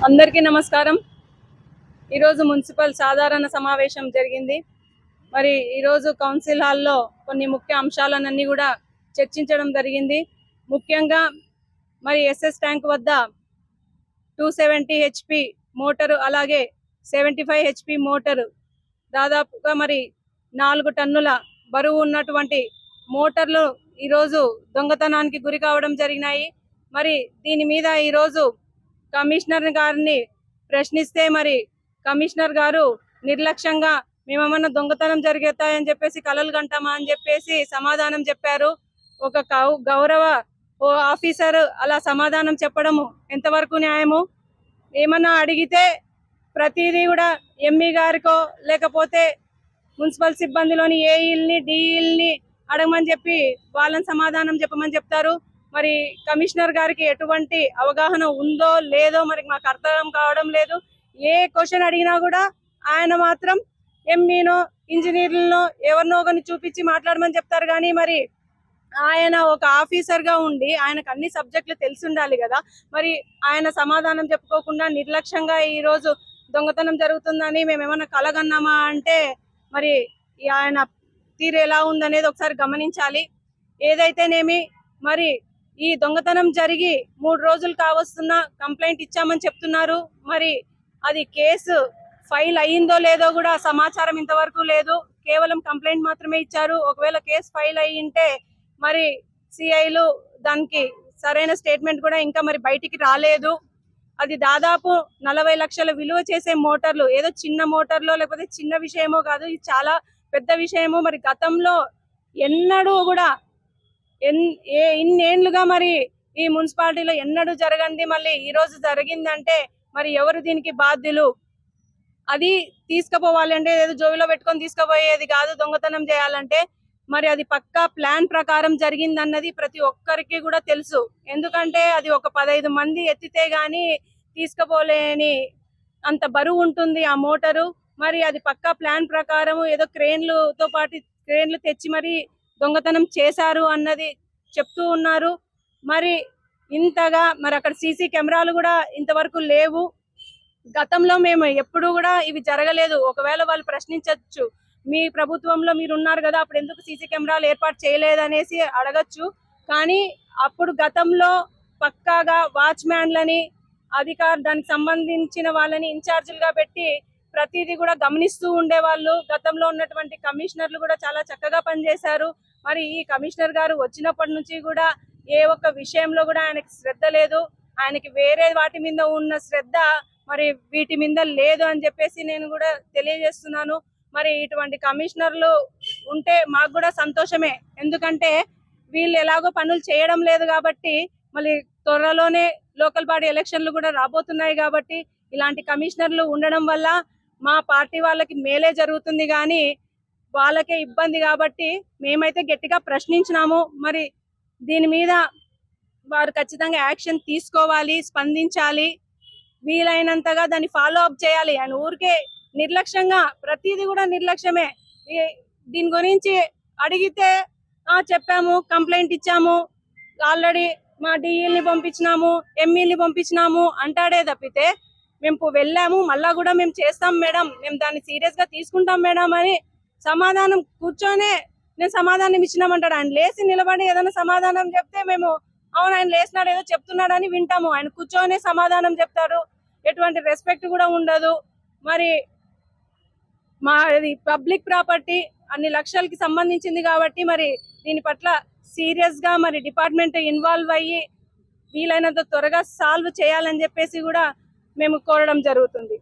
అందరికీ నమస్కారం। ఈరోజు మున్సిపల్ సాధారణ సమావేశం జరిగింది। మరి ఈరోజు కౌన్సిల్ హాల్లో కొన్ని ముఖ్య అంశాలన్నీ కూడా చర్చించడం జరిగింది। ముఖ్యంగా మరి ఎస్ఎస్ ట్యాంక్ వద్ద 270 హెచ్పి మోటార్ అలాగే 75 హెచ్పి మోటార్ దాదాపుగా మరి 4 టన్నుల బరువు ఉన్నటువంటి మోటార్లు ఈరోజు దొంగతనానికి గురి కావడం జరిగినాయి। మరి దీని మీద ఈరోజు కమిషనర్ గారిని ప్రశ్నిస్తే మరి కమిషనర్ గారు నిర్లక్ష్యంగా మేమేమన్నా దొంగతనం జరుగుతాయని చెప్పేసి కలలు గంటామా అని చెప్పేసి సమాధానం చెప్పారు। ఒక గౌరవ ఆఫీసర్ అలా సమాధానం చెప్పడము ఎంతవరకు న్యాయము? ఏమన్నా అడిగితే ప్రతిదీ కూడా ఎంఈ గారికో లేకపోతే మున్సిపల్ సిబ్బందిలోని ఏఈల్ని డిఈల్ని అడగమని చెప్పి వాళ్ళని సమాధానం చెప్పమని చెప్తారు। మరి కమిషనర్ గారికి ఎటువంటి అవగాహన ఉందో లేదో మరి మాకు అర్థం కావడం లేదు। ఏ క్వశ్చన్ అడిగినా కూడా ఆయన మాత్రం ఎంఈనో ఇంజనీర్లను ఎవరినో ఒకరిని చూపించి మాట్లాడమని చెప్తారు। కానీ మరి ఆయన ఒక ఆఫీసర్ గా ఉండి ఆయనకు అన్ని సబ్జెక్టులు తెలిసి ఉండాలి కదా। మరి ఆయన సమాధానం చెప్పుకోకుండా నిర్లక్ష్యంగా ఈ రోజు దొంగతనం జరుగుతుందని మేమేమన్నా కలగన్నామా అంటే మరి ఆయన తీరు ఎలా ఉందనేది ఒకసారి గమనించాలి। ఏదైతేనేమి మరి ఈ దొంగతనం జరిగి 3 రోజులు కావస్తున్నా కంప్లైంట్ ఇచ్చామని చెప్తున్నారు। మరి అది కేసు ఫైల్ అయ్యిందో లేదో కూడా సమాచారం ఇంతవరకు లేదు। కేవలం కంప్లైంట్ మాత్రమే ఇచ్చారు। ఒకవేళ కేసు ఫైల్ అయ్యింటే మరి సిఐలు దానికి సరైన స్టేట్మెంట్ కూడా ఇంకా మరి బయటికి రాలేదు। అది దాదాపు 40 లక్షల విలువ చేసే మోటార్లు, ఏదో చిన్న మోటార్లో లేకపోతే చిన్న విషయమో కాదు, ఇది చాలా పెద్ద విషయము। మరి గతంలో ఎన్నడూ కూడా ఇన్నేళ్లుగా మరి ఈ మున్సిపాలిటీలో ఎన్నడూ జరగండి మళ్ళీ ఈ రోజు జరిగిందంటే మరి ఎవరు దీనికి బాధ్యులు? అది తీసుకుపోవాలి అంటే ఏదో జోబిలో పెట్టుకొని తీసుకుపోయేది కాదు దొంగతనం చేయాలంటే। మరి అది పక్కా ప్లాన్ ప్రకారం జరిగిందన్నది ప్రతి ఒక్కరికి కూడా తెలుసు। ఎందుకంటే అది ఒక 15 మంది ఎత్తితే గాని తీసుకుపోలేని అంత బరువు ఉంటుంది ఆ మోటారు। మరి అది పక్కా ప్లాన్ ప్రకారం ఏదో క్రేన్లు తెచ్చి మరి దొంగతనం చేశారు అన్నది చెప్తూ ఉన్నారు। మరి ఇంతగా మరి అక్కడ సీసీ కెమెరాలు కూడా ఇంతవరకు లేవు। గతంలో మేము ఎప్పుడు కూడా ఇవి జరగలేదు। ఒకవేళ వాళ్ళు ప్రశ్నించవచ్చు, మీ ప్రభుత్వంలో మీరు ఉన్నారు కదా అప్పుడు ఎందుకు సీసీ కెమెరాలు ఏర్పాటు చేయలేదనేసి అడగచ్చు। కానీ అప్పుడు గతంలో పక్కాగా వాచ్మ్యాన్లని దానికి సంబంధించిన వాళ్ళని ఇన్ఛార్జీలుగా పెట్టి ప్రతిదీ కూడా గమనిస్తూ ఉండేవాళ్ళు। గతంలో ఉన్నటువంటి కమిషనర్లు కూడా చాలా చక్కగా పనిచేశారు। మరి ఈ కమిషనర్ గారు వచ్చినప్పటి నుంచి కూడా ఏ ఒక్క విషయంలో కూడా ఆయనకి శ్రద్ధ లేదు। ఆయనకి వేరే వాటి మీద ఉన్న శ్రద్ధ మరి వీటి మీద లేదు అని చెప్పేసి నేను కూడా తెలియజేస్తున్నాను। మరి ఇటువంటి కమిషనర్లు ఉంటే మాకు కూడా సంతోషమే। ఎందుకంటే వీళ్ళు ఎలాగో పనులు చేయడం లేదు కాబట్టి మళ్ళీ త్వరలోనే లోకల్ బాడీ ఎలక్షన్లు కూడా రాబోతున్నాయి కాబట్టి ఇలాంటి కమిషనర్లు ఉండడం వల్ల మా పార్టీ వాళ్ళకి మేలే జరుగుతుంది కానీ వాళ్ళకే ఇబ్బంది। కాబట్టి మేమైతే గట్టిగా ప్రశ్నించినాము। మరి దీని మీద వారు ఖచ్చితంగా యాక్షన్ తీసుకోవాలి, స్పందించాలి, వీలైనంతగా దాన్ని ఫాలో అప్ చేయాలి। ఆయన ఊరికే నిర్లక్ష్యంగా ప్రతిదీ కూడా నిర్లక్ష్యమే। దీని గురించి అడిగితే చెప్పాము, కంప్లైంట్ ఇచ్చాము, ఆల్రెడీ మా డిఈల్ని పంపించినాము, ఎంఈల్ని పంపించినాము అంటాడే తప్పితే మేము వెళ్ళాము మళ్ళా కూడా మేము చేస్తాం మేడం, మేము దాన్ని సీరియస్ గా తీసుకుంటాం మేడం అని సమాధానం కూర్చొనే నేను సమాధానం ఇచ్చినామంటాడు। ఆయన లేచి నిలబడి ఏదైనా సమాధానం చెప్తే మేము అవును ఆయన లేచినాడు ఏదో చెప్తున్నాడని వింటాము। ఆయన కూర్చొనే సమాధానం చెప్తాడు, ఎటువంటి రెస్పెక్ట్ కూడా ఉండదు। మరి మాది పబ్లిక్ ప్రాపర్టీ, అన్ని లక్షలకి సంబంధించింది కాబట్టి మరి దీని పట్ల సీరియస్ గా మరి డిపార్ట్మెంట్ ఇన్వాల్వ్ అయ్యి వీలైనంత త్వరగా సాల్వ్ చేయాలని చెప్పేసి కూడా మేము కోరడం జరుగుతుంది।